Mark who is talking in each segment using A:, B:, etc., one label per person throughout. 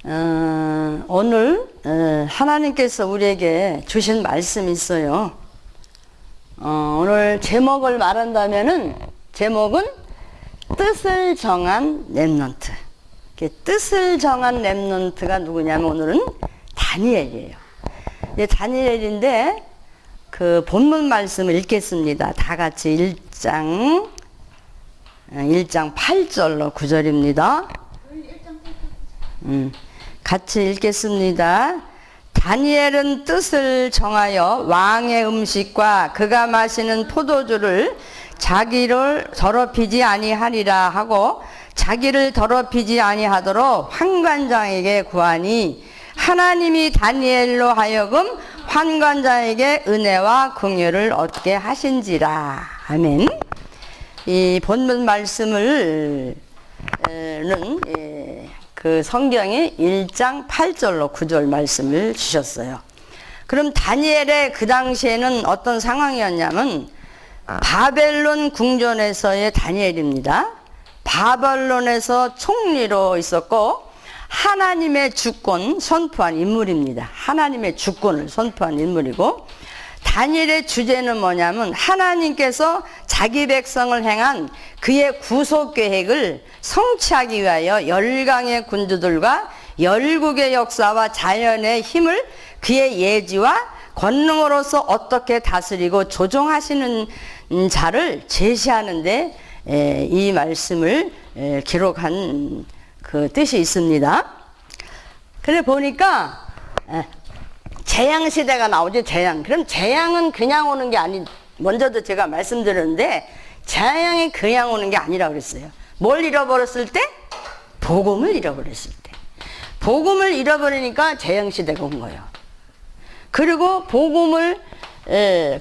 A: 오늘 하나님께서 우리에게 주신 말씀이 있어요. 오늘 제목을 말한다면은 제목은 뜻을 정한 렘넌트. 뜻을 정한 렘넌트가 누구냐면 오늘은 다니엘이에요. 다니엘인데 그 본문 말씀을 읽겠습니다. 다 같이 1장 8절로 9절입니다. 같이 읽겠습니다. 다니엘은 뜻을 정하여 왕의 음식과 그가 마시는 포도주를 자기를 더럽히지 아니하리라 하고 자기를 더럽히지 아니하도록 환관장에게 구하니 하나님이 다니엘로 하여금 환관장에게 은혜와 긍휼을 얻게 하신지라. 아멘. 이 본문 말씀을 그 성경에 1장 8절로 9절 말씀을 주셨어요. 그럼 다니엘의 그 당시에는 어떤 상황이었냐면 바벨론 궁전에서의 다니엘입니다. 바벨론에서 총리로 있었고 하나님의 주권 선포한 인물입니다. 하나님의 주권을 선포한 인물이고 다니엘의 주제는 뭐냐면 하나님께서 자기 백성을 향한 그의 구속 계획을 성취하기 위하여 열강의 군주들과 열국의 역사와 자연의 힘을 그의 예지와 권능으로서 어떻게 다스리고 조종하시는 자를 제시하는데 이 말씀을 기록한 그 뜻이 있습니다. 그래 보니까 재앙시대가 나오죠. 재앙. 그럼 재앙은 그냥 오는 게 먼저도 제가 말씀드렸는데 재앙이 그냥 오는 게 아니라고 그랬어요. 뭘 잃어버렸을 때? 복음을 잃어버렸을 때. 복음을 잃어버리니까 재앙시대가 온 거예요. 그리고 복음을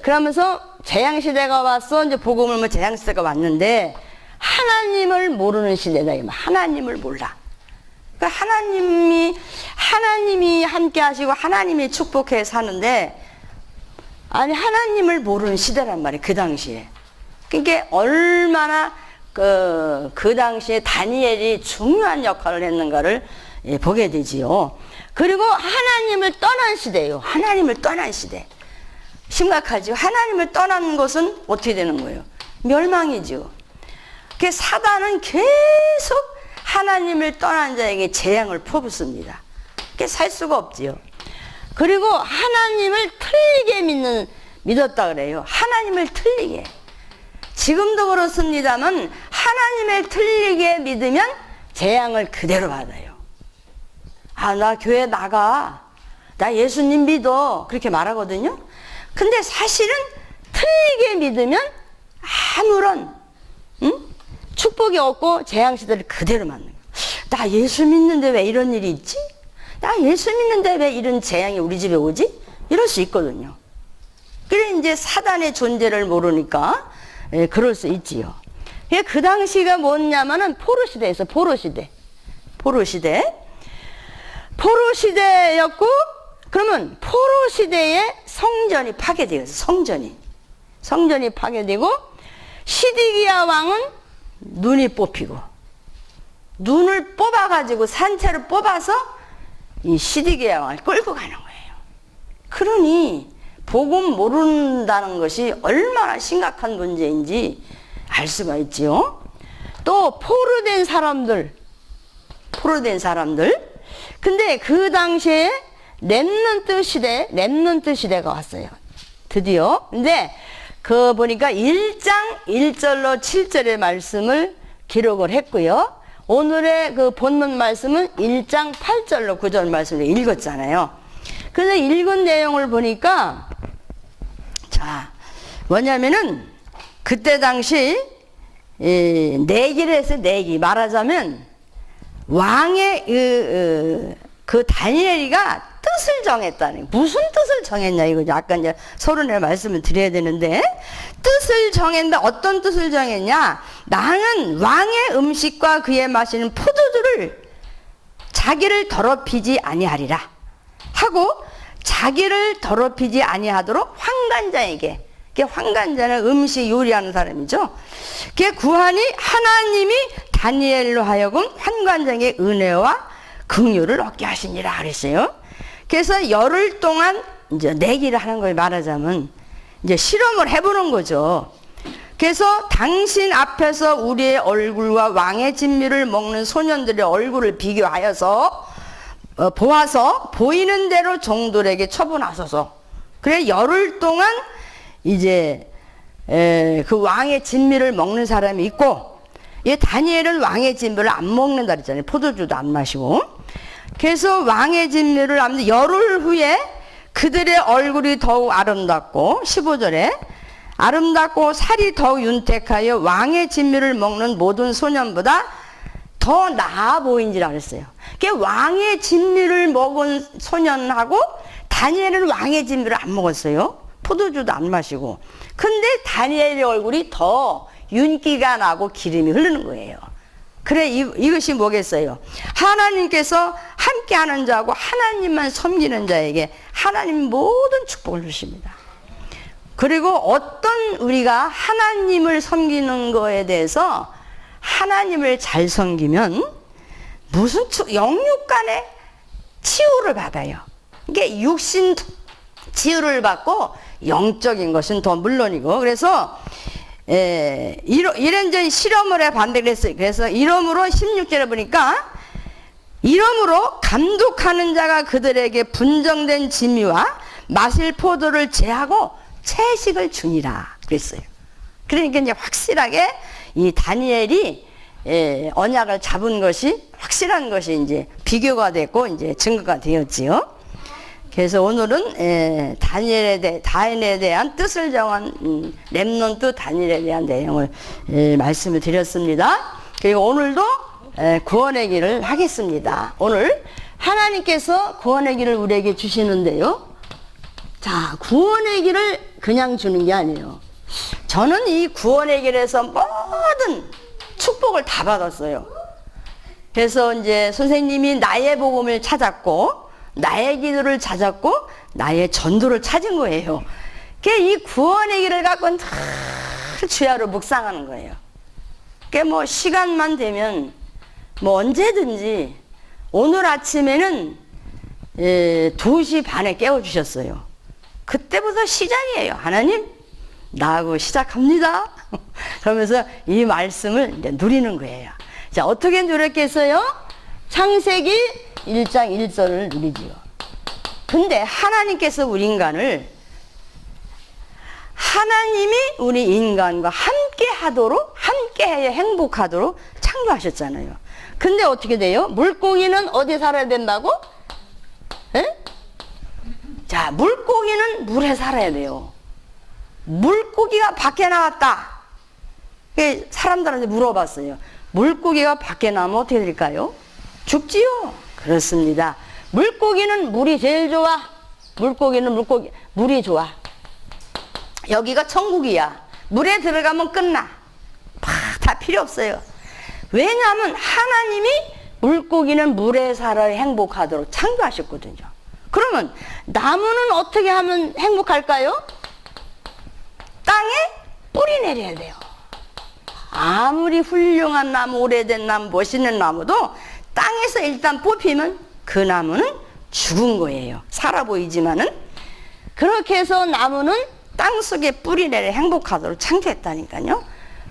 A: 그러면서 재앙시대가 왔어. 이제 복음을 재앙시대가 왔는데 하나님을 모르는 시대다. 하나님을 몰라. 그러니까 하나님이 함께 하시고 하나님이 축복해 사는데 하나님을 모르는 시대란 말이에요. 그 당시에. 그러니까 얼마나 그 당시에 다니엘이 중요한 역할을 했는가를 보게 되지요. 그리고 하나님을 떠난 시대예요. 하나님을 떠난 시대. 심각하죠. 하나님을 떠난 것은 어떻게 되는 거예요? 멸망이죠. 그 사단은 계속 하나님을 떠난 자에게 재앙을 퍼붓습니다. 그게 살 수가 없지요. 그리고 하나님을 틀리게 믿었다 그래요. 하나님을 틀리게. 지금도 그렇습니다만 하나님을 틀리게 믿으면 재앙을 그대로 받아요. 나 교회 나가. 나 예수님 믿어. 그렇게 말하거든요. 근데 사실은 틀리게 믿으면 아무런 축복이 없고 재앙시대를 그대로 맞는 거예요. 나 예수 믿는데 왜 이런 일이 있지? 나 예수 믿는데 왜 이런 재앙이 우리 집에 오지? 이럴 수 있거든요. 그래 이제 사단의 존재를 모르니까 그럴 수 있지요. 그 당시가 뭐냐면은 포로시대에서 포로시대였고 그러면 포로시대에 성전이 파괴되었어요. 성전이 파괴되고 시디기야 왕은 눈이 뽑히고 눈을 뽑아가지고 산채로 뽑아서 이 시디기야 왕을 끌고 가는 거예요. 그러니 복음 모른다는 것이 얼마나 심각한 문제인지 알 수가 있지요. 또 포로된 사람들 근데 그 당시에 렘넌트 시대가 왔어요. 드디어. 근데 그 보니까 1장 1절로 7절의 말씀을 기록을 했고요. 오늘의 그 본문 말씀은 1장 8절로 9절 말씀을 읽었잖아요. 그래서 읽은 내용을 보니까 뭐냐면은 그때 당시 내기를 했어요. 내기. 말하자면 왕의 그 다니엘이가 뜻을 정했다는. 무슨 뜻을 정했냐 이거죠. 아까 이제 서론에 말씀을 드려야 되는데 뜻을 정했는데 어떤 뜻을 정했냐? 나는 왕의 음식과 그의 마시는 포도주를 자기를 더럽히지 아니하리라 하고 자기를 더럽히지 아니하도록 환관자에게. 환관자는 음식 요리하는 사람이죠. 구하니 하나님이 다니엘로 하여금 환관장의 은혜와 긍휼을 얻게 하시니라 그랬어요. 그래서 열흘 동안 이제 내기를 하는 걸 말하자면 이제 실험을 해보는 거죠. 그래서 당신 앞에서 우리의 얼굴과 왕의 진미를 먹는 소년들의 얼굴을 비교하여서 보아서 보이는 대로 종들에게 처분하소서. 그래 열흘 동안 이제 그 왕의 진미를 먹는 사람이 있고, 이 다니엘은 왕의 진미를 안 먹는다 그랬잖아요. 포도주도 안 마시고. 그래서 왕의 진미를 안 열흘 후에 그들의 얼굴이 더욱 아름답고, 15절에 아름답고 살이 더욱 윤택하여 왕의 진미를 먹는 모든 소년보다 더 나아 보인지라 그랬어요. 그러니까 왕의 진미를 먹은 소년하고 다니엘은 왕의 진미를 안 먹었어요. 포도주도 안 마시고. 근데 다니엘의 얼굴이 더 윤기가 나고 기름이 흐르는 거예요. 그래 이것이 뭐겠어요? 하나님께서 함께하는 자하고 하나님만 섬기는 자에게 하나님 모든 축복을 주십니다. 그리고 어떤 우리가 하나님을 섬기는 거에 대해서 하나님을 잘 섬기면 무슨 영육 간의 치유를 받아요. 이게 육신 치유를 받고 영적인 것은 더 물론이고. 그래서 이런저런 실험을 해 반대를 했어요. 그래서 이러므로 16절에 보니까 이러므로 감독하는 자가 그들에게 분정된 진미와 마실 포도를 제하고 채식을 주니라 그랬어요. 그러니까 이제 확실하게 이 다니엘이 언약을 잡은 것이 확실한 것이 이제 비교가 됐고 이제 증거가 되었지요. 그래서 오늘은 다니엘에 대한 뜻을 정한 렘넌트 다니엘에 대한 내용을 말씀을 드렸습니다. 그리고 오늘도 구원의 길을 하겠습니다. 오늘 하나님께서 구원의 길을 우리에게 주시는데요. 자, 구원의 길을 그냥 주는 게 아니에요. 저는 이 구원의 길에서 모든 축복을 다 받았어요. 그래서 이제 선생님이 나의 복음을 찾았고, 나의 기도를 찾았고, 나의 전도를 찾은 거예요. 이 구원의 길을 갖고는 다 주야로 묵상하는 거예요. 뭐 시간만 되면 뭐 언제든지, 오늘 아침에는 2시 반에 깨워주셨어요. 그때부터 시작이에요. 하나님, 나하고 시작합니다. 그러면서 이 말씀을 이제 누리는 거예요. 자, 어떻게 누렸겠어요? 창세기 1장 1절을 누리지요. 근데 하나님께서 우리 인간을, 하나님이 우리 인간과 함께 하도록, 함께 해야 행복하도록 창조하셨잖아요. 근데 어떻게 돼요? 물고기는 어디 살아야 된다고? 에? 자, 물고기는 물에 살아야 돼요. 물고기가 밖에 나왔다. 사람들한테 물어봤어요. 물고기가 밖에 나오면 어떻게 될까요? 죽지요. 그렇습니다. 물고기는 물이 제일 좋아. 물고기는 물이 좋아. 여기가 천국이야. 물에 들어가면 끝나. 다 필요 없어요. 왜냐하면 하나님이 물고기는 물에 살아야 행복하도록 창조하셨거든요. 그러면 나무는 어떻게 하면 행복할까요? 땅에 뿌리 내려야 돼요. 아무리 훌륭한 나무, 오래된 나무, 멋있는 나무도 땅에서 일단 뽑히면 그 나무는 죽은 거예요. 살아 보이지만은. 그렇게 해서 나무는 땅속에 뿌리 내려 행복하도록 창조했다니까요.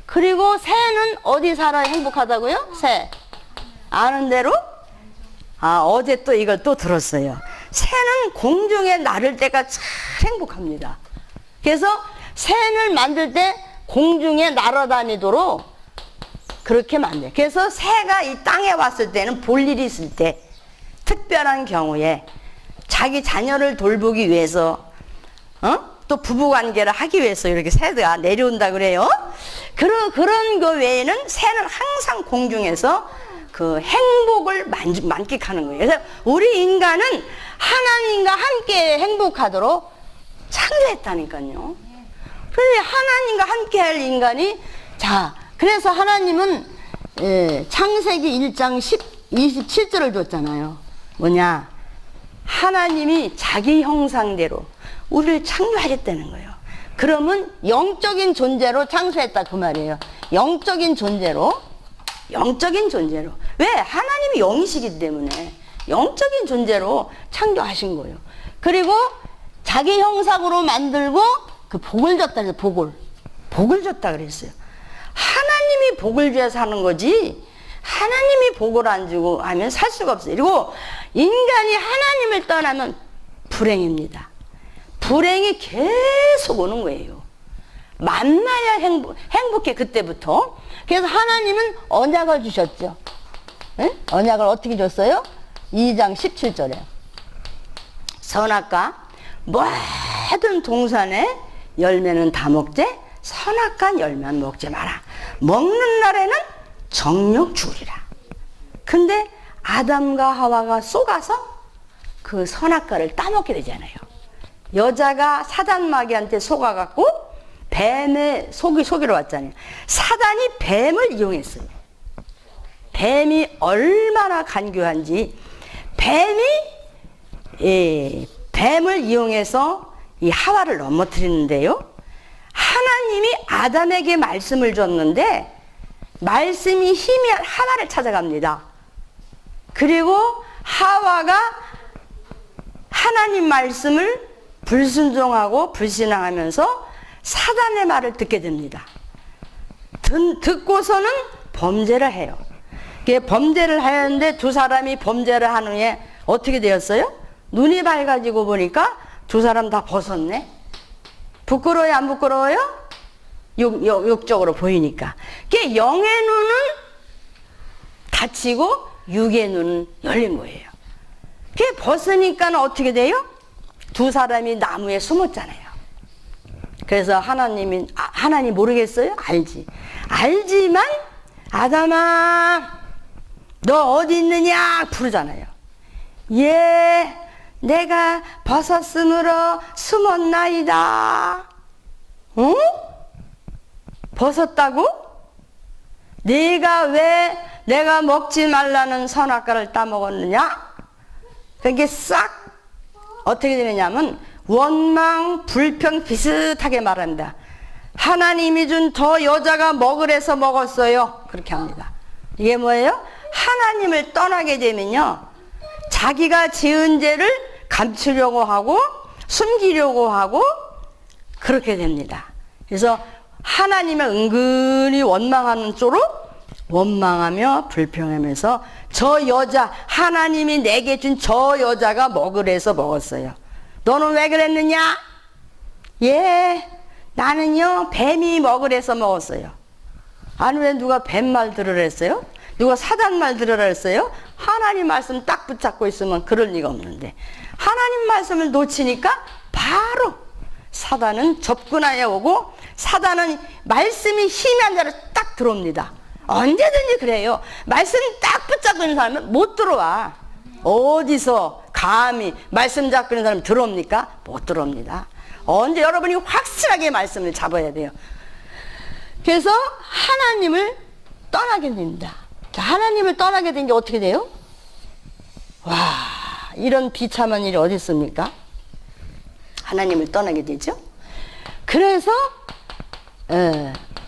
A: 그리고 새는 어디 살아야 행복하다고요? 새. 아는 대로? 어제 또 이걸 또 들었어요. 새는 공중에 나를 때가 참 행복합니다. 그래서 새를 만들 때 공중에 날아다니도록 그렇게 만들어요. 그래서 새가 이 땅에 왔을 때는 볼 일이 있을 때, 특별한 경우에 자기 자녀를 돌보기 위해서, 또 부부관계를 하기 위해서 이렇게 새가 내려온다 그래요. 그런 거 외에는 새는 항상 공중에서 그 행복을 만끽하는 거예요. 그래서 우리 인간은 하나님과 함께 행복하도록 창조했다니까요. 그런데 하나님과 함께 할 인간이, 자, 그래서 하나님은 창세기 1장 27절을 줬잖아요. 뭐냐? 하나님이 자기 형상대로 우리를 창조하셨다는 거예요. 그러면 영적인 존재로 창조했다 그 말이에요. 영적인 존재로. 왜? 하나님이 영이시기 때문에. 영적인 존재로 창조하신 거예요. 그리고 자기 형상으로 만들고 그 복을 줬다 그래서 복을 줬다 그랬어요. 하나님이 복을 줘야 사는 거지 하나님이 복을 안 주고 하면 살 수가 없어요. 그리고 인간이 하나님을 떠나면 불행입니다. 불행이 계속 오는 거예요. 만나야 행복해 그때부터. 그래서 하나님은 언약을 주셨죠. 네? 언약을 어떻게 줬어요? 2장 17절에 선악과 모든 동산의 열매는 다 먹되 선악과 열매는 먹지 마라. 먹는 날에는 정욕 죽으리라. 근데 아담과 하와가 속아서 그 선악과를 따먹게 되잖아요. 여자가 사단 마귀한테 속아갖고 뱀의 속이로 왔잖아요. 사단이 뱀을 이용했어요. 뱀이 얼마나 간교한지 뱀을 이용해서 이 하와를 넘어뜨리는데요. 하나님이 아담에게 말씀을 줬는데 말씀이 희미한 하와를 찾아갑니다. 그리고 하와가 하나님 말씀을 불순종하고 불신앙하면서 사단의 말을 듣게 됩니다. 듣고서는 범죄를 해요. 범죄를 하는데 두 사람이 범죄를 한 후에 어떻게 되었어요? 눈이 밝아지고 보니까 두 사람 다 벗었네. 부끄러워요, 안 부끄러워요? 육적으로 보이니까. 영의 눈은 닫히고 육의 눈은 열린 거예요. 벗으니까 어떻게 돼요? 두 사람이 나무에 숨었잖아요. 그래서 하나님 모르겠어요? 알지만 아담아 너 어디 있느냐 부르잖아요. 예, 내가 벗었으므로 숨었나이다. 응? 벗었다고? 네가 왜 내가 먹지 말라는 선악과를 따먹었느냐? 그게 싹 어떻게 되느냐면 원망, 불평 비슷하게 말합니다. 하나님이 준 더 여자가 먹으래서 먹었어요. 그렇게 합니다. 이게 뭐예요? 하나님을 떠나게 되면요, 자기가 지은 죄를 감추려고 하고 숨기려고 하고 그렇게 됩니다. 그래서 하나님을 은근히 원망하는 쪽으로 원망하며 불평하면서 저 여자, 하나님이 내게 준 저 여자가 먹으래서 먹었어요. 너는 왜 그랬느냐? 예, 나는요 뱀이 먹으래서 먹었어요. 아니 왜 누가 뱀 말 들으랬어요? 누가 사단 말 들으랬어요? 하나님 말씀 딱 붙잡고 있으면 그럴 리가 없는데 하나님 말씀을 놓치니까 바로 사단은 접근하여 오고 사단은 말씀이 희미한 자를 딱 들어옵니다. 언제든지 그래요. 말씀 딱 붙잡고 있는 사람은 못 들어와. 어디서 감히 말씀 잡고 있는 사람이 들어옵니까? 못 들어옵니다. 언제 여러분이 확실하게 말씀을 잡아야 돼요. 그래서 하나님을 떠나게 됩니다. 자, 하나님을 떠나게 된 게 어떻게 돼요? 와, 이런 비참한 일이 어디 있습니까? 하나님을 떠나게 되죠. 그래서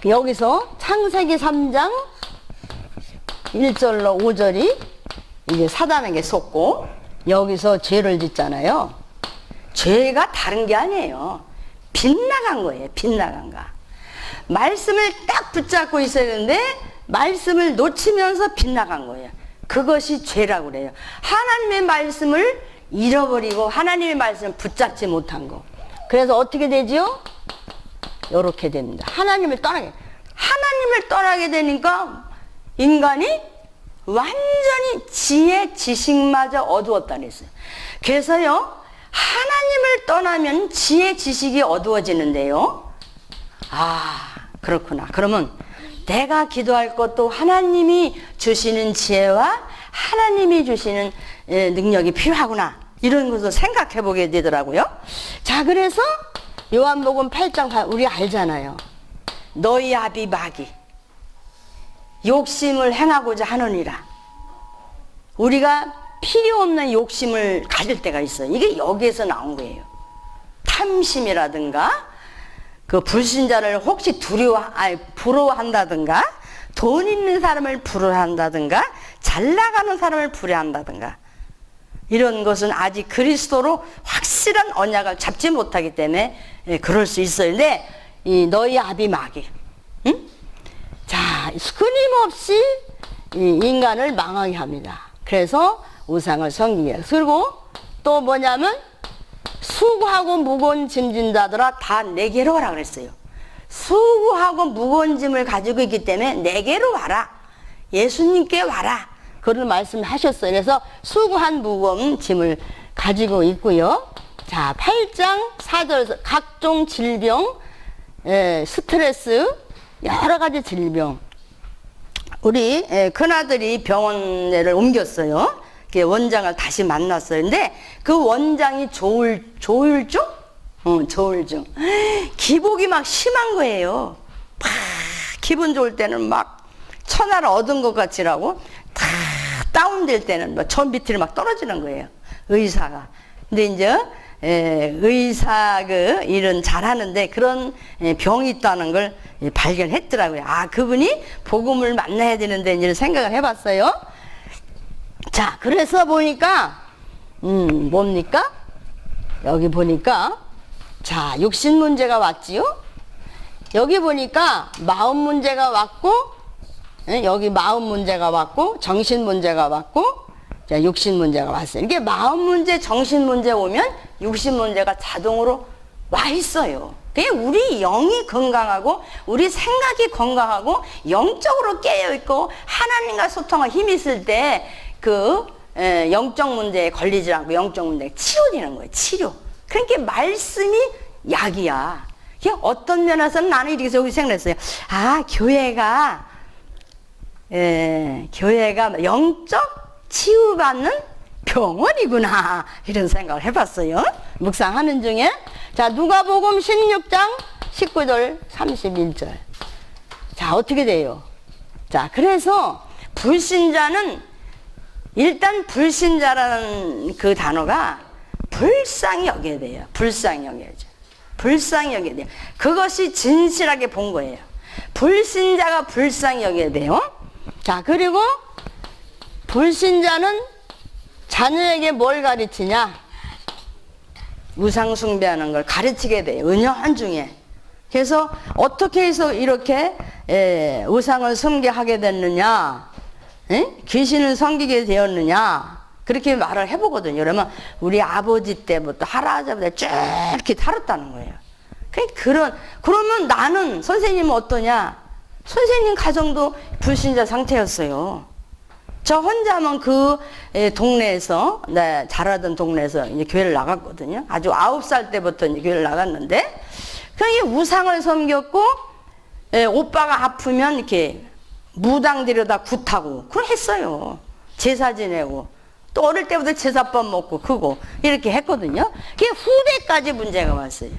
A: 여기서 창세기 3장 1절로 5절이 이제 사단에게 속고 여기서 죄를 짓잖아요. 죄가 다른 게 아니에요. 빗나간 거예요. 빗나간 거. 말씀을 딱 붙잡고 있어야 되는데 말씀을 놓치면서 빗나간 거예요. 그것이 죄라고 그래요. 하나님의 말씀을 잃어버리고 하나님의 말씀을 붙잡지 못한 거. 그래서 어떻게 되죠? 이렇게 됩니다. 하나님을 떠나게 되니까 인간이 완전히 지혜 지식마저 어두웠다 그랬어요. 그래서요 하나님을 떠나면 지혜 지식이 어두워지는데요. 아, 그렇구나. 그러면 내가 기도할 것도 하나님이 주시는 지혜와 하나님이 주시는 능력이 필요하구나, 이런 것을 생각해 보게 되더라고요. 자, 그래서 요한복음 8장 우리 알잖아요. 너희 아비 마귀 욕심을 행하고자 하느니라. 우리가 필요 없는 욕심을 가질 때가 있어요. 이게 여기에서 나온 거예요. 탐심이라든가 그 불신자를 혹시 부러워한다든가 돈 있는 사람을 부러워한다든가 잘 나가는 사람을 부러워한다든가 이런 것은 아직 그리스도로 확실한 언약을 잡지 못하기 때문에 그럴 수 있어요. 근데 이 너희 아비 마귀, 응? 자, 끊임없이 이 인간을 망하게 합니다. 그래서 우상을 섬기게 해요. 그리고 또 뭐냐면 수고하고 무거운 짐진 자들아 다 내게로 와라 그랬어요. 수고하고 무거운 짐을 가지고 있기 때문에 내게로 와라. 예수님께 와라. 그런 말씀하셨어요. 그래서 수고한 무거운 짐을 가지고 있고요. 자, 8장 4절에서 각종 질병, 스트레스, 여러 가지 질병. 우리 큰아들이 병원을 옮겼어요. 원장을 다시 만났어요. 근데 그 원장이 조울증? 조울증. 기복이 막 심한 거예요. 막 기분 좋을 때는 막 천하를 얻은 것 같이라고 다 다운될 때는 뭐 저 밑으로 막 떨어지는 거예요. 의사가. 근데 이제 의사 그 일은 잘하는데 그런 병이 있다는 걸 발견했더라고요. 아, 그분이 복음을 만나야 되는데 이제 생각을 해봤어요. 자, 그래서 보니까 뭡니까? 여기 보니까 자, 육신 문제가 왔지요. 여기 보니까 마음 문제가 왔고, 여기 마음 문제가 왔고, 정신 문제가 왔고, 자, 육신 문제가 왔어요. 이게 마음 문제, 정신 문제 오면 육신 문제가 자동으로 와 있어요. 그냥 우리 영이 건강하고 우리 생각이 건강하고 영적으로 깨어 있고 하나님과 소통할 힘이 있을 때 그 영적 문제에 걸리지 않고 영적 문제가 치료되는 거예요. 치료. 그러니까 말씀이 약이야. 어떤 면에서는 나는 이렇게 생각했어요. 아, 교회가 영적 치유받는 병원이구나, 이런 생각을 해봤어요. 묵상하는 중에. 자, 누가복음 16장 19절 31절. 자, 어떻게 돼요? 자, 그래서 불신자는 일단 불신자라는 그 단어가 불쌍히 여겨야 돼요. 불쌍히 여겨야죠. 불쌍히 여겨야 돼요. 그것이 진실하게 본 거예요. 불신자가 불쌍히 여겨야 돼요. 자, 그리고 불신자는 자녀에게 뭘 가르치냐? 우상 숭배하는 걸 가르치게 돼요. 은연중에. 그래서 어떻게 해서 이렇게 우상을 섬기하게 됐느냐? 귀신을 섬기게 되었느냐? 그렇게 말을 해보거든요. 그러면 우리 아버지 때부터 할아버지부터 쭉 이렇게 다뤘다는 거예요. 그러면 나는, 선생님은 어떠냐? 선생님 가정도 불신자 상태였어요. 저 혼자만 그 동네에서, 자라던 동네에서 이제 교회를 나갔거든요. 아주 9살 때부터 이제 교회를 나갔는데, 그냥 우상을 섬겼고, 오빠가 아프면 이렇게 무당 데려다 굿하고, 그걸 했어요. 제사 지내고, 또 어릴 때부터 제사밥 먹고, 크고, 이렇게 했거든요. 그게 후대까지 문제가 왔어요.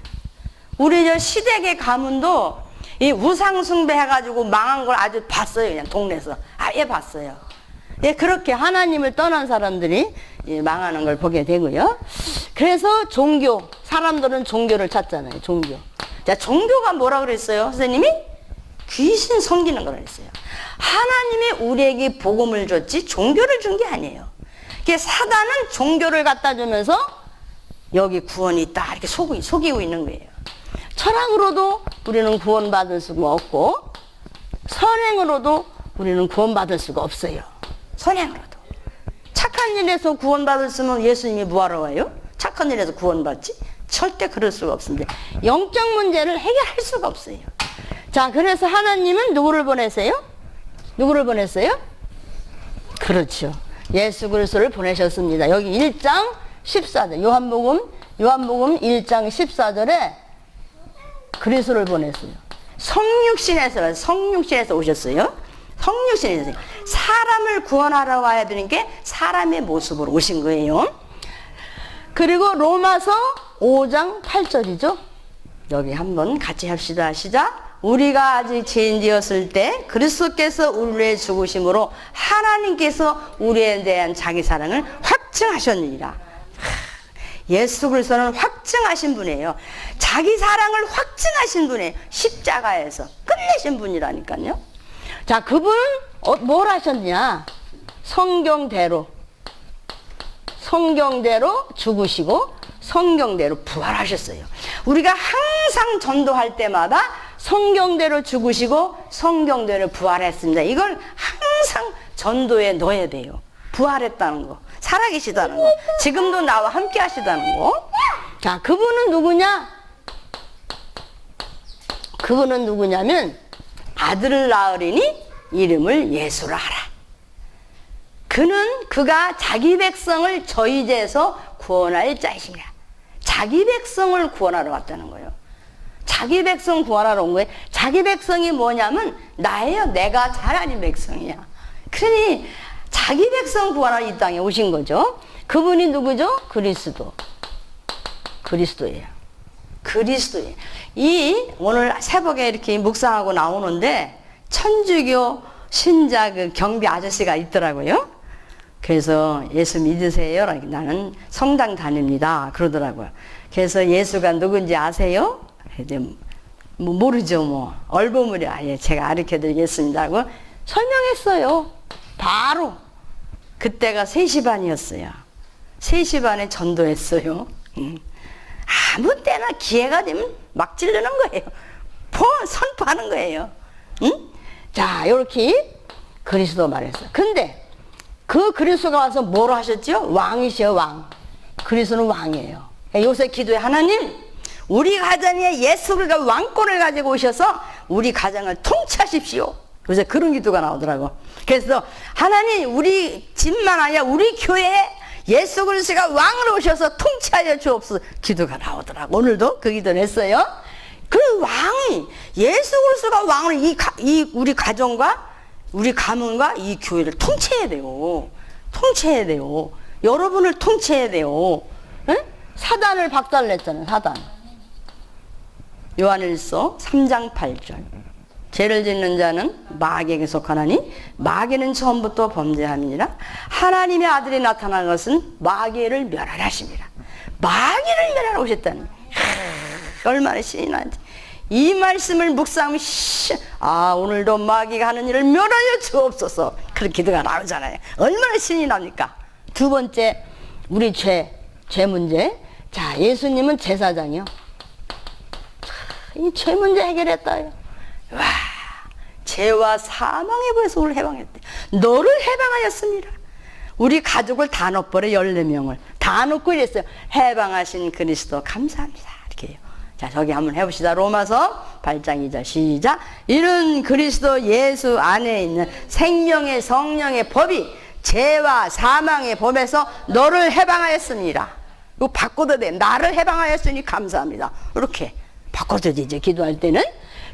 A: 우리 저 시댁의 가문도 이 우상숭배 해가지고 망한 걸 아주 봤어요. 그냥 동네에서. 아예 봤어요. 예, 그렇게 하나님을 떠난 사람들이 망하는 걸 보게 되고요. 그래서 종교, 사람들은 종교를 찾잖아요. 종교. 자, 종교가 뭐라 그랬어요? 선생님이? 귀신 섬기는 거라 그랬어요. 하나님이 우리에게 복음을 줬지 종교를 준 게 아니에요. 사단은 종교를 갖다 주면서 여기 구원이 있다 이렇게 속이고 있는 거예요. 철학으로도 우리는 구원받을 수가 없고 선행으로도 우리는 구원받을 수가 없어요. 선행으로도. 착한 일에서 구원받았으면 예수님이 뭐하러 와요? 착한 일에서 구원받지? 절대 그럴 수가 없습니다. 영적 문제를 해결할 수가 없어요. 자, 그래서 하나님은 누구를 보내세요? 누구를 보냈어요? 그렇죠. 예수 그리스도를 보내셨습니다. 여기 1장 14절 요한복음 1장 14절에 그리스도를 보냈어요. 성육신에서 오셨어요. 성육신에서 사람을 구원하러 와야 되는 게 사람의 모습으로 오신 거예요. 그리고 로마서 5장 8절이죠. 여기 한번 같이 합시다. 시작. 우리가 아직 죄인되었을 때 그리스도께서 우리를 위해 죽으심으로 하나님께서 우리에 대한 자기 사랑을 확증하셨느니라. 예수 그리스도는 확증하신 분이에요. 자기 사랑을 확증하신 분이에요. 십자가에서 끝내신 분이라니까요. 자, 그분은 뭘 하셨냐? 성경대로 성경대로 죽으시고 성경대로 부활하셨어요. 우리가 항상 전도할 때마다 성경대로 죽으시고 성경대로 부활했습니다. 이걸 항상 전도에 넣어야 돼요. 부활했다는 거, 살아계시다는 거, 지금도 나와 함께 하시다는 거. 자, 그분은 누구냐? 그분은 누구냐면 아들을 낳으리니 이름을 예수라 하라. 그가 자기 백성을 저희 죄에서 구원할 자이시니라. 자기 백성을 구원하러 왔다는 거예요. 자기 백성 구원하러 온 거예요. 자기 백성이 뭐냐면 나예요. 내가 하나님 백성이야. 그러니 자기 백성 구원하러 이 땅에 오신 거죠. 그분이 누구죠? 그리스도예요. 그리스도예요. 오늘 새벽에 이렇게 묵상하고 나오는데 천주교 신자 그 경비 아저씨가 있더라고요. 그래서 예수 믿으세요? 나는 성당 다닙니다. 그러더라고요. 그래서 예수가 누군지 아세요? 모르죠, 뭐. 얼버무려. 아예 제가 가르쳐 드리겠습니다. 하고 설명했어요. 바로. 그때가 3시 반이었어요. 3시 반에 전도했어요. 아무 때나 기회가 되면 막 찌르는 거예요. 선포하는 거예요. 응? 자, 이렇게 그리스도 말했어요. 근데 그 그리스도가 와서 뭐로 하셨죠? 왕이시여, 왕. 그리스도는 왕이에요. 요새 기도에 하나님, 우리 가정에 예수가 왕권을 가지고 오셔서 우리 가정을 통치하십시오. 요새 그런 기도가 나오더라고. 그래서 하나님, 우리 집만 아니라 우리 교회에 예수 그리스도가 왕으로 오셔서 통치하여 주옵소서. 기도가 나오더라고. 오늘도 그 기도를 했어요. 그 왕이, 예수 그리스도가 왕으로 우리 가정과 우리 가문과 이 교회를 통치해야 돼요. 통치해야 돼요. 여러분을 통치해야 돼요. 에? 사단을 박살냈잖아요. 사단. 요한일서 3장 8절. 죄를 짓는 자는 마귀에게 속하나니 마귀는 처음부터 범죄함이니라. 하나님의 아들이 나타난 것은 마귀를 멸하라 하십니다. 마귀를 멸하러 오셨다는. 얼마나 신이 나는지. 이 말씀을 묵상하면 오늘도 마귀가 하는 일을 멸하여 주옵소서. 그런 기도가 나오잖아요. 얼마나 신이 납니까? 두 번째, 우리 죄 문제. 자, 예수님은 제사장이요. 이 죄 문제 해결했다요. 와, 죄와 사망의 벌에서 우리를 해방했대. 너를 해방하였습니다. 우리 가족을 다 넣어버려. 14명을 다 넣고 이랬어요. 해방하신 그리스도 감사합니다. 이렇게 해요. 자, 저기 한번 해봅시다. 로마서 8장 2절 시작. 이는 그리스도 예수 안에 있는 생명의 성령의 법이 죄와 사망의 법에서 너를 해방하였습니다. 이거 바꿔도 돼. 나를 해방하였으니 감사합니다. 이렇게 바꿔도 되죠. 기도할 때는.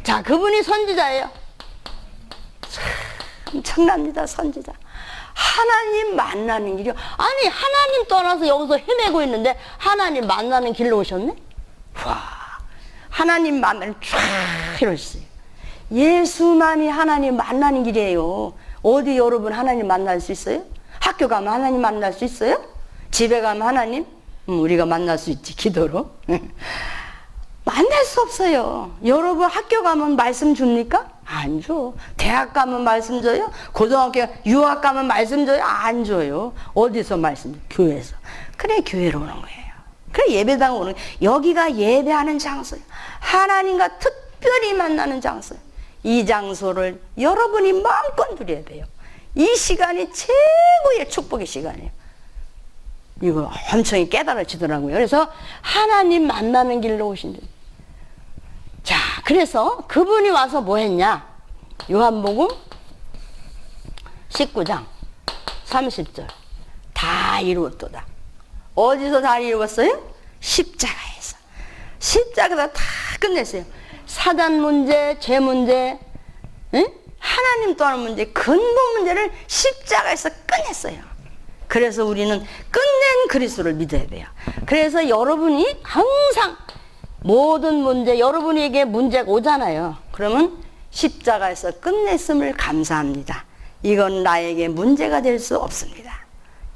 A: 자, 그분이 선지자예요. 엄청납니다. 선지자. 하나님 만나는 길이요. 아니, 하나님 떠나서 여기서 헤매고 있는데 하나님 만나는 길로 오셨네? 와, 하나님 만나는 쫙 이러셨어요. 예수만이 하나님 만나는 길이에요. 어디 여러분 하나님 만날 수 있어요? 학교 가면 하나님 만날 수 있어요? 집에 가면 하나님? 우리가 만날 수 있지, 기도로. 만날 수 없어요. 여러분 학교 가면 말씀 줍니까? 안 줘. 대학 가면 말씀 줘요? 고등학교, 유학 가면 말씀 줘요? 안 줘요. 어디서 말씀 줘요? 교회에서. 그래, 교회로 오는 거예요. 그래, 예배당 오는 거예요. 여기가 예배하는 장소예요. 하나님과 특별히 만나는 장소예요. 이 장소를 여러분이 마음껏 누려야 돼요. 이 시간이 최고의 축복의 시간이에요. 이거 엄청 깨달아지더라고요. 그래서 하나님 만나는 길로 오신다. 자, 그래서 그분이 와서 뭐 했냐? 요한복음 19장 30절. 다 이루었도다. 어디서 다 이루었어요? 십자가에서. 십자가에서 다 끝냈어요. 사단 문제, 죄 문제, 응? 하나님 떠나는 문제, 근본 문제를 십자가에서 끝냈어요. 그래서 우리는 끝낸 그리스도를 믿어야 돼요. 그래서 여러분이 항상 모든 문제, 여러분에게 문제가 오잖아요. 그러면 십자가에서 끝냈음을 감사합니다. 이건 나에게 문제가 될 수 없습니다.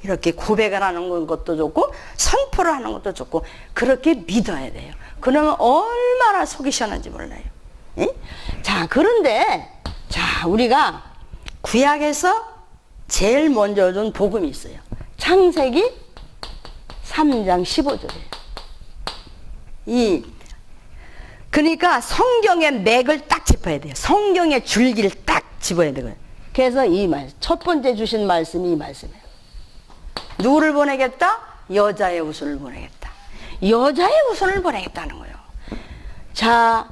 A: 이렇게 고백을 하는 것도 좋고 선포를 하는 것도 좋고 그렇게 믿어야 돼요. 그러면 얼마나 속이 시원한지 몰라요. 예? 자, 그런데 자, 우리가 구약에서 제일 먼저 준 복음이 있어요. 창세기 3장 15절이에요. 그러니까 성경의 맥을 딱 짚어야 돼요. 성경의 줄기를 딱 짚어야 되거든요. 그래서 첫 번째 주신 말씀이 이 말씀이에요. 누구를 보내겠다? 여자의 후손을 보내겠다. 여자의 후손을 보내겠다는 거예요. 자,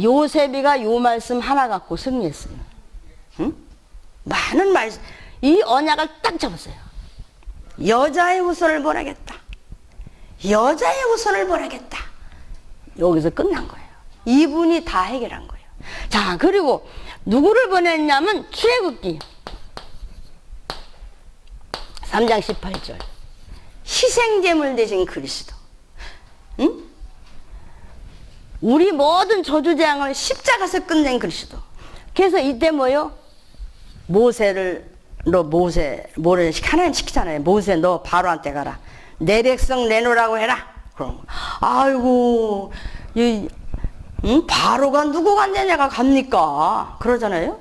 A: 요셉이가 요 말씀 하나 갖고 승리했어요. 응? 많은 말씀, 이 언약을 딱 잡았어요. 여자의 후손을 보내겠다. 여자의 후손을 보내겠다. 여기서 끝난 거예요. 이분이 다 해결한 거예요. 자, 그리고 누구를 보냈냐면 출애굽기 3장 18절. 희생제물 대신 그리스도. 응? 우리 모든 저주재앙을 십자가에서 끝낸 그리스도. 그래서 이때 뭐요? 모세를 하나님 시키잖아요. 모세 너 바로한테 가라. 내 백성 내놓으라고 해라. 그럼 아이고 바로가 누구 간데 내가 갑니까? 그러잖아요.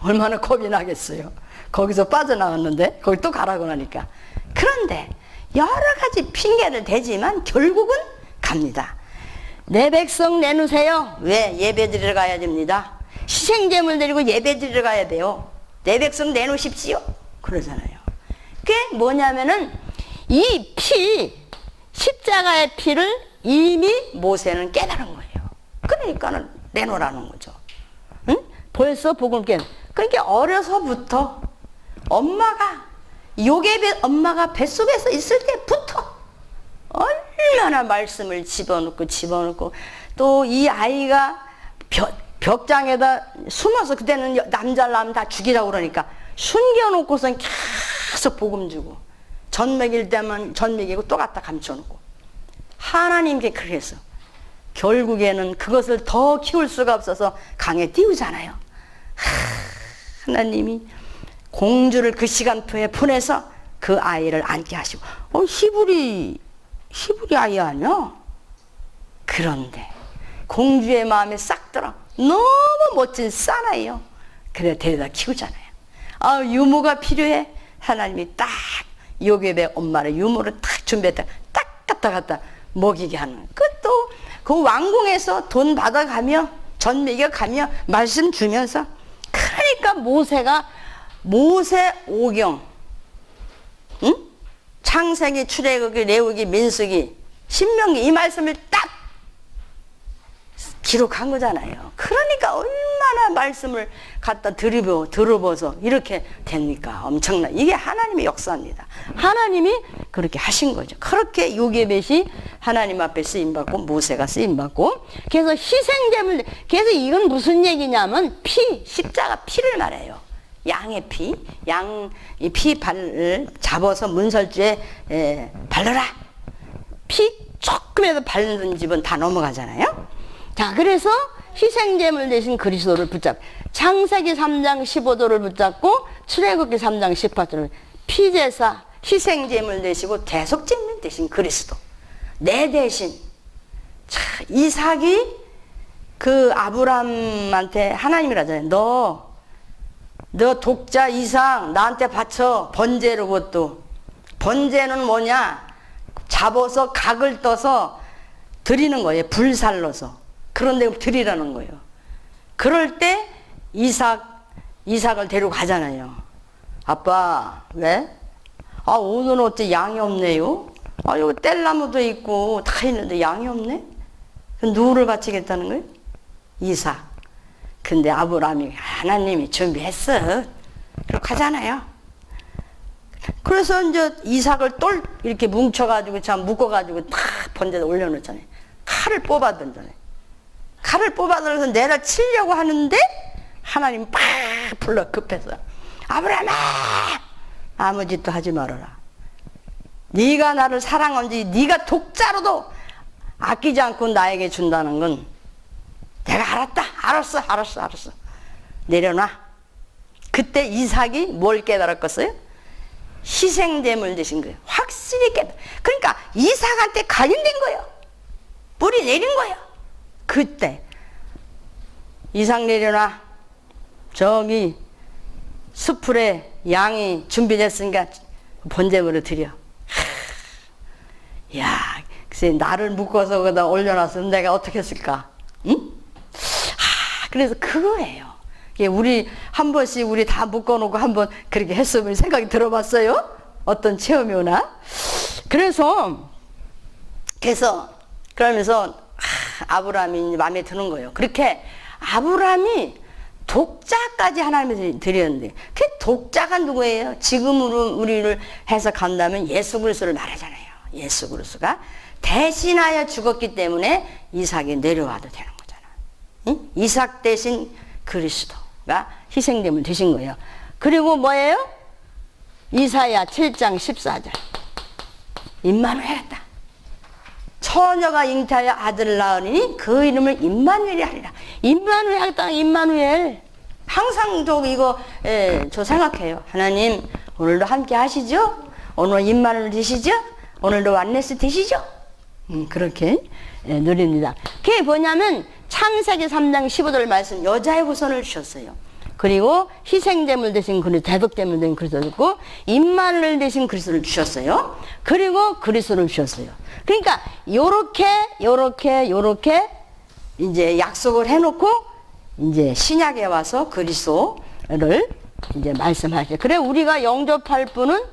A: 얼마나 겁이 나겠어요. 거기서 빠져나왔는데 거기 또 가라고 하니까. 그런데 여러 가지 핑계를 대지만 결국은 갑니다. 내 백성 내놓으세요. 왜? 예배 드리러 가야 됩니다. 희생제물 드리고 예배 드리러 가야 돼요. 내 백성 내놓으십시오. 그러잖아요. 그게 뭐냐면은 이 십자가의 피를 이미 모세는 깨달은 거예요. 그러니까는 내놓으라는 거죠. 응? 벌써 복음을 그러니까 어려서부터 엄마가 뱃속에서 있을 때부터 얼마나 말씀을 집어넣고 또 이 아이가 벽장에다 숨어서 그때는 남자를 낳으면 다 죽이라고 그러니까 숨겨놓고선 계속 복음 주고 전 먹일 때만 전 먹이고 또 갖다 감춰놓고 하나님께 그래서 결국에는 그것을 더 키울 수가 없어서 강에 띄우잖아요. 하나님이 공주를 그 시간표에 보내서 그 아이를 안게 하시고 히브리 아이 아니야? 그런데 공주의 마음에 싹 들어 너무 멋진 사나이요. 그래 데려다 키우잖아요. 유모가 필요해. 하나님이 딱 요셉의 엄마를 유모를 딱 준비했다. 딱 갖다 먹이게 하는. 또 그 왕궁에서 돈 받아가며 전 먹여가며 말씀 주면서 그러니까 모세 오경, 응? 창세기, 출애굽기, 레위기, 민수기, 신명기 이 말씀을 딱 기록한 거잖아요. 그러니까 얼마나 말씀을 갖다 들어보서 이렇게 됩니까? 엄청나. 이게 하나님의 역사입니다. 하나님이 그렇게 하신 거죠. 그렇게 요게벳이 하나님 앞에 쓰임받고 모세가 쓰임받고 그래서 희생제물 그래서 이건 무슨 얘기냐면 십자가 피를 말해요. 양의 피, 이 피 잡아서 문설주에 바르라. 피 조금이라도 바르는 집은 다 넘어가잖아요. 자, 그래서 희생제물 대신 그리스도를 창세기 3장 15절을 붙잡고 출애굽기 3장 18절을 피제사 희생제물 되시고 대속제물 대신 그리스도 내 대신. 자, 이삭이 그 아브라함한테 하나님이라잖아요. 너 독자 이삭 나한테 바쳐. 번제로. 그것도 번제는 뭐냐? 잡아서 각을 떠서 드리는 거예요. 불살로서. 그런데 드리라는 거예요. 그럴 때 이삭을 데리고 가잖아요. 아빠 왜? 오늘은 어째 양이 없네요. 여기 뗄나무도 있고 다 있는데 양이 없네. 누구를 바치겠다는 거예요? 이삭. 근데 아브라함이 하나님이 준비했어. 그렇게 하잖아요. 그래서 이제 이삭을 이렇게 뭉쳐가지고 묶어가지고 탁 번제에 올려놓잖아요. 칼을 뽑아던잖아요. 칼을 뽑아들어서 내려 치려고 하는데 하나님 팍 불러 급해서 아브라함아 아무 짓도 하지 말아라. 네가 나를 사랑한지 네가 독자로도 아끼지 않고 나에게 준다는 건 내가 알았어. 내려놔. 그때 이삭이 뭘 깨달았겠어요? 희생제물 되신 거예요. 확실히 그러니까 이삭한테 각인된 거예요. 뿌리 내린 거예요. 그때 이삭 내려놔. 저기 수풀에 양이 준비됐으니까 번제물을 드려. 글쎄, 나를 묶어서 거기다 올려놨으면 내가 어떻게 했을까? 응? 그래서 그거예요. 우리 한 번씩 우리 다 묶어놓고 한번 그렇게 했으면 생각이 들어봤어요? 어떤 체험이 오나? 그래서 그러면서 아브라함이 마음에 드는 거예요. 그렇게 아브라함이 독자까지 하나님한테 드렸는데 그 독자가 누구예요? 지금으로 우리를 해석한다면 예수 그리스도를 말하잖아요. 예수 그리스도가 대신하여 죽었기 때문에 이삭이 내려와도 되는 거잖아. 응? 이삭 대신 그리스도가 희생됨을 되신 거예요. 그리고 뭐예요? 이사야 7장 14절 임마누엘이다. 처녀가 잉태하여 아들을 낳으니 그 이름을 임마누엘이 하리라. 임마누엘 하겠다. 임마누엘. 항상 저 생각해요. 하나님 오늘도 함께 하시죠? 오늘 임마누엘 되시죠? 오늘도 완네스 되시죠? 그렇게 누립니다. 그게 뭐냐면 창세기 3장 15절 말씀 여자의 후손을 주셨어요. 그리고 희생제물 대신 그리스도, 대속제물 대신 그리스도를 줬고 임마누엘 대신 그리스도를 주셨어요. 그리고 그리스도를 주셨어요. 그러니까 요렇게 이제 약속을 해놓고 이제 신약에 와서 그리스도를 이제 말씀하시죠. 그래 우리가 영접할 분은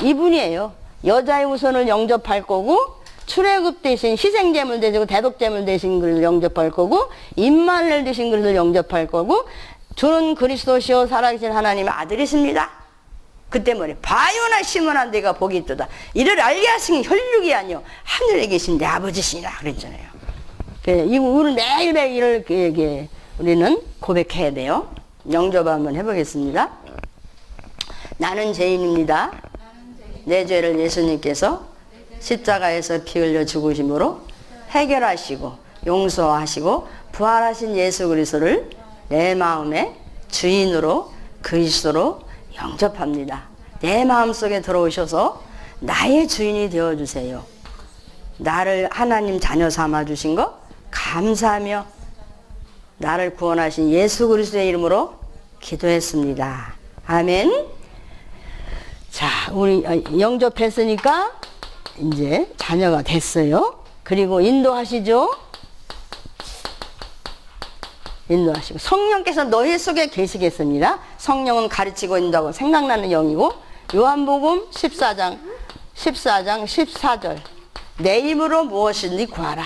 A: 이분이에요. 여자의 후손을 영접할 거고 출애굽 대신 희생제물 대신 대속제물 대신 그리스도를 영접할 거고 임마누엘 대신 그리스도를 영접할 거고 주는 그리스도시요 살아계신 하나님의 아들이십니다. 그때 뭐래? 바요나 시몬아 네가 복이 있도다. 이를 알게 하시니 혈육이 아니요 하늘에 계신 내 아버지시니라 그랬잖아요. 우리는 매일매일 우리는 고백해야 돼요. 영접 한번 해보겠습니다. 나는 죄인입니다. 내 죄를 예수님께서 십자가에서 피 흘려 죽으심으로 해결하시고 용서하시고 부활하신 예수 그리스도를 내 마음의 주인으로 그리스도로 영접합니다. 내 마음속에 들어오셔서 나의 주인이 되어주세요. 나를 하나님 자녀 삼아주신 거 감사하며 나를 구원하신 예수 그리스도의 이름으로 기도했습니다. 아멘. 자, 우리 영접했으니까 이제 자녀가 됐어요. 그리고 인도하시죠. 인도하시고 성령께서 너희 속에 계시겠습니다. 성령은 가르치고 인도하고 생각나는 영이고 요한복음 14장 14절 내 입으로 무엇이든지 구하라.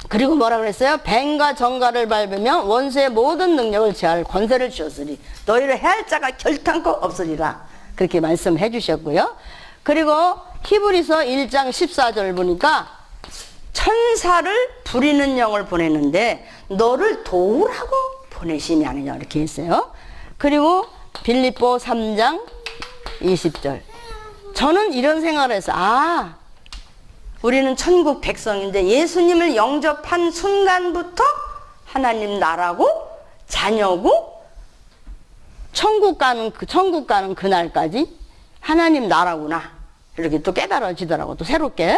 A: 그리고 뭐라 그랬어요? 뱀과 정갈을 밟으며 원수의 모든 능력을 제할 권세를 주었으니 너희를 해할 자가 결탄코 없으리라. 그렇게 말씀해 주셨고요. 그리고 히브리서 1장 14절 보니까 천사를 부리는 영을 보내는데 너를 도우라고 보내심이 아니냐 이렇게 했어요. 그리고 빌립보 3장 20절 저는 이런 생각을 했어요. 우리는 천국 백성인데 예수님을 영접한 순간부터 하나님 나라고 자녀고 천국 가는 그날까지 하나님 나라구나 이렇게 또 깨달아지더라고. 또 새롭게.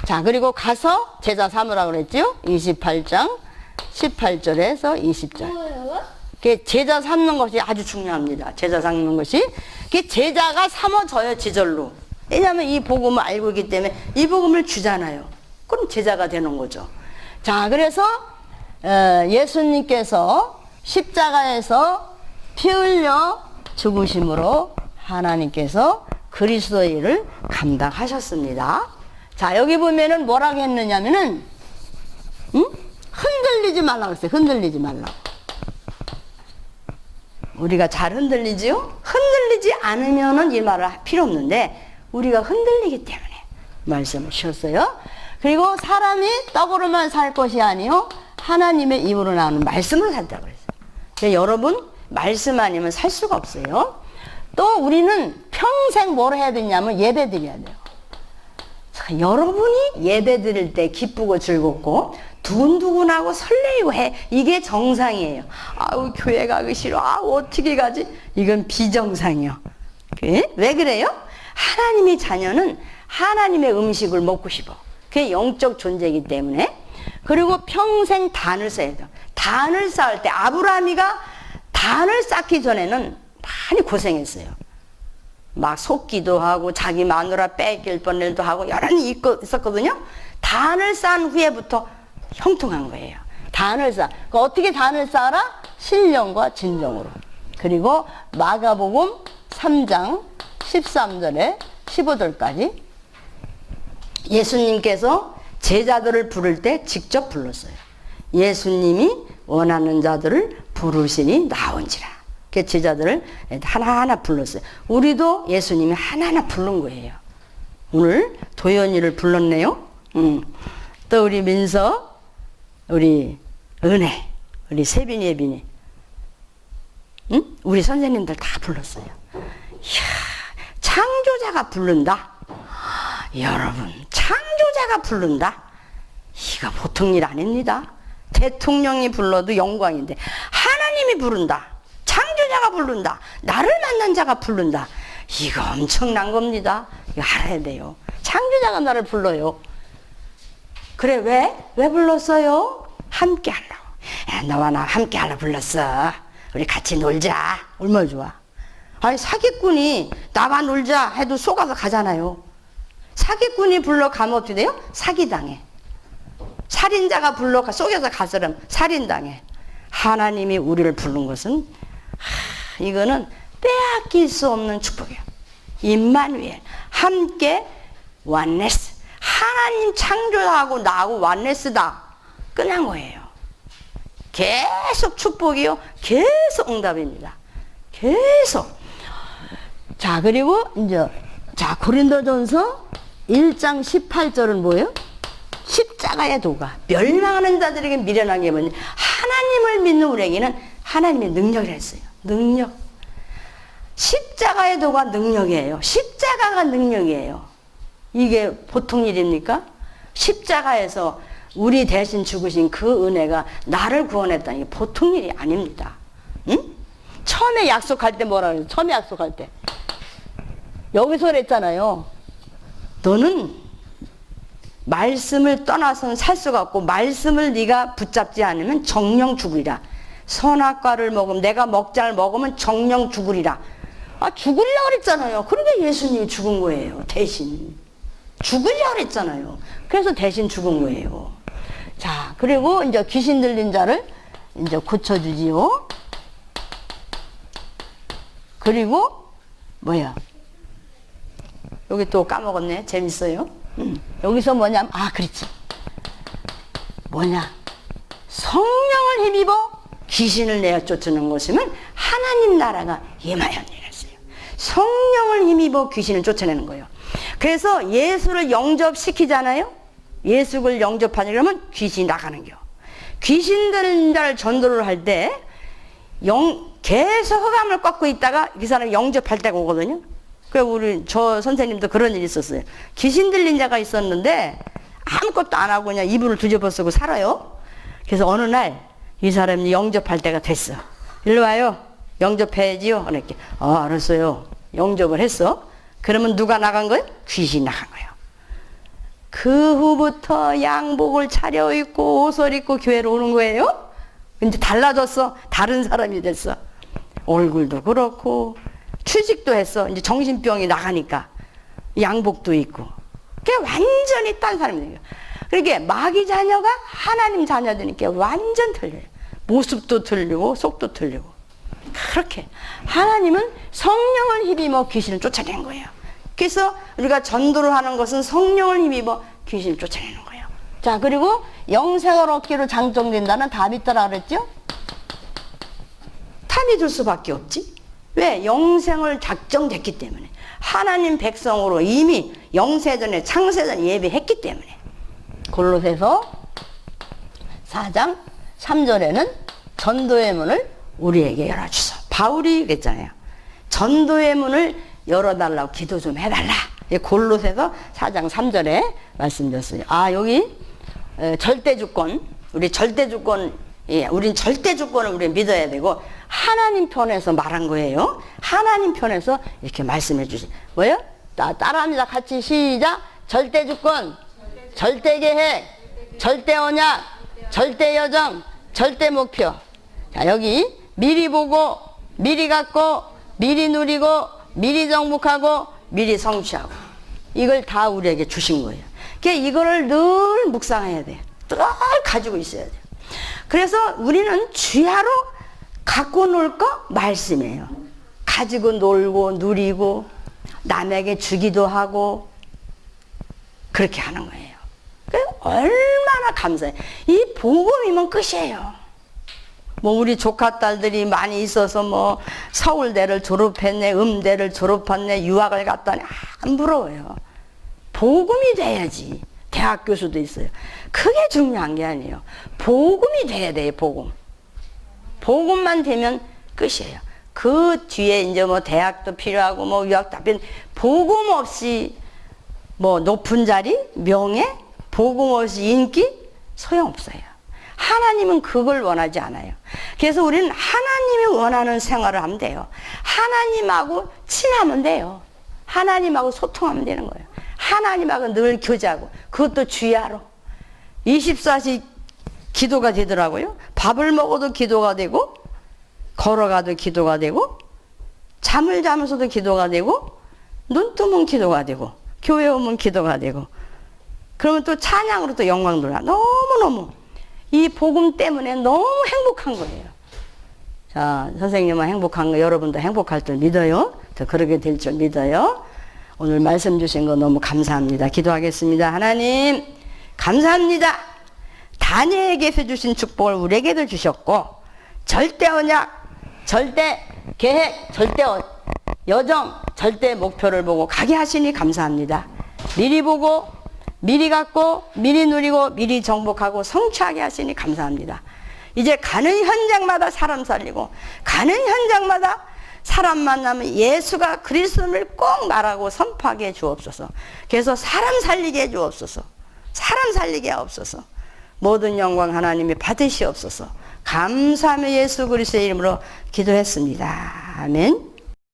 A: 자, 그리고 가서 제자 삼으라 그랬죠. 28장 18절에서 20절. 제자 삼는 것이 아주 중요합니다. 제자 삼는 것이. 제자가 삼어져요, 지절로. 왜냐하면 이 복음을 알고 있기 때문에 이 복음을 주잖아요. 그럼 제자가 되는 거죠. 자, 그래서 예수님께서 십자가에서 피 흘려 죽으심으로 하나님께서 그리스도의 일을 감당하셨습니다. 자, 여기 보면은 뭐라고 했느냐면은 흔들리지 말라고 했어요. 흔들리지 말라고. 우리가 잘 흔들리지요? 흔들리지 않으면은 이 말을 할 필요 없는데 우리가 흔들리기 때문에 말씀을 주셨어요. 그리고 사람이 떡으로만 살 것이 아니요 하나님의 입으로 나오는 말씀을 산다고 그랬어요. 그래서 여러분 말씀 아니면 살 수가 없어요. 또 우리는 평생 뭘 해야 되냐면 예배 드려야 돼요. 자, 여러분이 예배 드릴 때 기쁘고 즐겁고 두근두근하고 설레이고 해. 이게 정상이에요. 아우 교회 가기 싫어. 어떻게 가지? 이건 비정상이요. 왜 그래요? 하나님의 자녀는 하나님의 음식을 먹고 싶어. 그게 영적 존재이기 때문에. 그리고 평생 단을 쌓아야 돼요. 단을 쌓을 때 아브라함이가 단을 쌓기 전에는 많이 고생했어요. 막 속기도 하고 자기 마누라 뺏길 뻔일도 하고 여러 일이 있었거든요. 단을 쌓은 후에부터 형통한 거예요. 단을 쌓아. 어떻게 단을 쌓아라? 신령과 진정으로. 그리고 마가복음 3장 13절에 15절까지 예수님께서 제자들을 부를 때 직접 불렀어요. 예수님이 원하는 자들을 부르시니 나온지라. 그 제자들을 하나하나 불렀어요. 우리도 예수님이 하나하나 부른 거예요. 오늘 도연이를 불렀네요. 또 우리 민서, 우리 은혜, 우리 세빈이, 예빈이, 우리 선생님들 다 불렀어요. 이야, 창조자가 부른다. 여러분, 창조자가 부른다. 이거 보통 일 아닙니다. 대통령이 불러도 영광인데 하나님이 부른다. 창조자가 부른다. 나를 만난 자가 부른다. 이거 엄청난 겁니다. 이거 알아야 돼요. 창조자가 나를 불러요. 그래, 왜 불렀어요? 함께 하려고. 야, 너와 나 함께 하려고 불렀어. 우리 같이 놀자. 얼마나 좋아. 아니, 사기꾼이 나가 놀자 해도 속아서 가잖아요. 사기꾼이 불러 가면 어떻게 돼요? 사기당해. 살인자가 불러 속여서 가서는 살인당해. 하나님이 우리를 부른 것은 이거는 빼앗길 수 없는 축복이에요. 임마누엘, 함께 원네스. 하나님 창조하고 나하고 원네스다. 끝난 거예요. 계속 축복이요. 계속 응답입니다. 계속. 자, 그리고 이제 고린도전서 1장 18절은 뭐예요? 십자가의 도가 멸망하는 자들에게 미련한 게 뭐냐? 하나님을 믿는 우리에게는 하나님의 능력이라 했어요. 능력. 십자가의 도가 능력이에요. 십자가가 능력이에요. 이게 보통 일입니까? 십자가에서 우리 대신 죽으신 그 은혜가 나를 구원했다는 게 보통 일이 아닙니다. 응? 처음에 약속할 때 뭐라 그래요? 처음에 약속할 때 여기서 그랬잖아요. 너는 말씀을 떠나서는 살 수가 없고 말씀을 네가 붙잡지 않으면 정령 죽으리라. 선악과를 먹으면 내가 먹장을 먹으면 정령 죽으리라. 아, 죽으려고 그랬잖아요. 그러니까 예수님이 죽은 거예요. 대신 죽으려고 그랬잖아요. 그래서 대신 죽은 거예요. 자, 그리고 이제 귀신 들린 자를 이제 고쳐주지요. 그리고 뭐야? 여기 또 까먹었네. 재밌어요. 여기서 뭐냐면, 그렇지. 뭐냐? 성령을 힘입어 귀신을 내어 쫓는 것이면 하나님 나라가 임하였느니라 했어요. 성령을 힘입어 귀신을 쫓아내는 거예요. 그래서 예수를 영접시키잖아요. 예수를 영접하냐 그러면 귀신이 나가는 겨. 귀신 들린 자를 전도를 할 때 계속 흑암을 꺾고 있다가 그 사람이 영접할 때가 오거든요. 그래서 저 선생님도 그런 일이 있었어요. 귀신 들린 자가 있었는데 아무것도 안 하고 그냥 이불을 뒤집어 쓰고 살아요. 그래서 어느 날 이 사람이 영접할 때가 됐어. 일로 와요. 영접해야지요. 이렇게. 알았어요. 영접을 했어. 그러면 누가 나간 거예요? 귀신이 나간 거예요. 그 후부터 양복을 차려입고 옷을 입고 교회로 오는 거예요. 이제 달라졌어. 다른 사람이 됐어. 얼굴도 그렇고 취직도 했어. 이제 정신병이 나가니까 양복도 있고. 그게 완전히 딴 사람이 돼요. 그러니까 마귀 자녀가 하나님 자녀들이니까 완전 틀려요. 모습도 틀리고 속도 틀리고. 그렇게 하나님은 성령을 힘입어 귀신을 쫓아낸 거예요. 그래서 우리가 전도를 하는 것은 성령을 힘입어 귀신을 쫓아내는 거예요. 자, 그리고 영생을 얻기로 장정된다는 다 믿더라 그랬죠? 다 믿을 수밖에 없지. 왜? 영생을 작정됐기 때문에. 하나님 백성으로 이미 영세전에 창세전에 예배했기 때문에. 골로새서 4장 3절에는 전도의 문을 우리에게 열어주소. 바울이 그랬잖아요. 전도의 문을 열어달라고 기도 좀 해달라. 골로새서 4장 3절에 말씀드렸어요. 여기 절대주권, 우리 절대주권, 우린 절대주권을 우리 믿어야 되고 하나님 편에서 말한 거예요. 하나님 편에서 이렇게 말씀해 주시. 뭐예요? 따라합니다. 같이 시작. 절대주권, 절대계획, 절대언약, 절대여정, 절대목표. 자, 여기 미리 보고, 미리 갖고, 미리 누리고, 미리 정복하고 미리 성취하고 이걸 다 우리에게 주신 거예요. 그러니까 이거를 늘 묵상해야 돼요. 늘 가지고 있어야 돼요. 그래서 우리는 주야로 갖고 놀 거 말씀이에요. 가지고 놀고 누리고 남에게 주기도 하고 그렇게 하는 거예요. 얼마나 감사해요. 이 복음이면 끝이에요. 뭐 우리 조카 딸들이 많이 있어서 뭐 서울대를 졸업했네, 음대를 졸업했네, 유학을 갔다니 안 부러워요. 복음이 돼야지. 대학 교수도 있어요. 그게 중요한 게 아니에요. 복음이 돼야 돼요. 복음. 복음만 되면 끝이에요. 그 뒤에 이제 뭐 대학도 필요하고 뭐 유학도 필요한데 복음 없이 뭐 높은 자리, 명예, 복음 없이 인기 소용없어요. 하나님은 그걸 원하지 않아요. 그래서 우리는 하나님이 원하는 생활을 하면 돼요. 하나님하고 친하면 돼요. 하나님하고 소통하면 되는 거예요. 하나님하고 늘 교제하고 그것도 주야로 24시 기도가 되더라고요. 밥을 먹어도 기도가 되고 걸어가도 기도가 되고 잠을 자면서도 기도가 되고 눈 뜨면 기도가 되고 교회 오면 기도가 되고 그러면 또 찬양으로 또 영광 돌아. 너무너무 이 복음 때문에 너무 행복한 거예요. 자, 선생님은 행복한 거 여러분도 행복할 줄 믿어요. 더 그러게 될 줄 믿어요. 오늘 말씀 주신 거 너무 감사합니다. 기도하겠습니다. 하나님 감사합니다. 다니엘에게서 주신 축복을 우리에게도 주셨고 절대 언약, 절대 계획, 절대 여정, 절대 목표를 보고 가게 하시니 감사합니다. 미리 보고 미리 갖고 미리 누리고 미리 정복하고 성취하게 하시니 감사합니다. 이제 가는 현장마다 사람 살리고 가는 현장마다 사람 만나면 예수가 그리스도를 꼭 말하고 선포하게 해 주옵소서. 그래서 사람 살리게 해 주옵소서. 사람 살리게 하옵소서. 모든 영광 하나님이 받으시옵소서. 감사하며 예수 그리스도의 이름으로 기도했습니다. 아멘.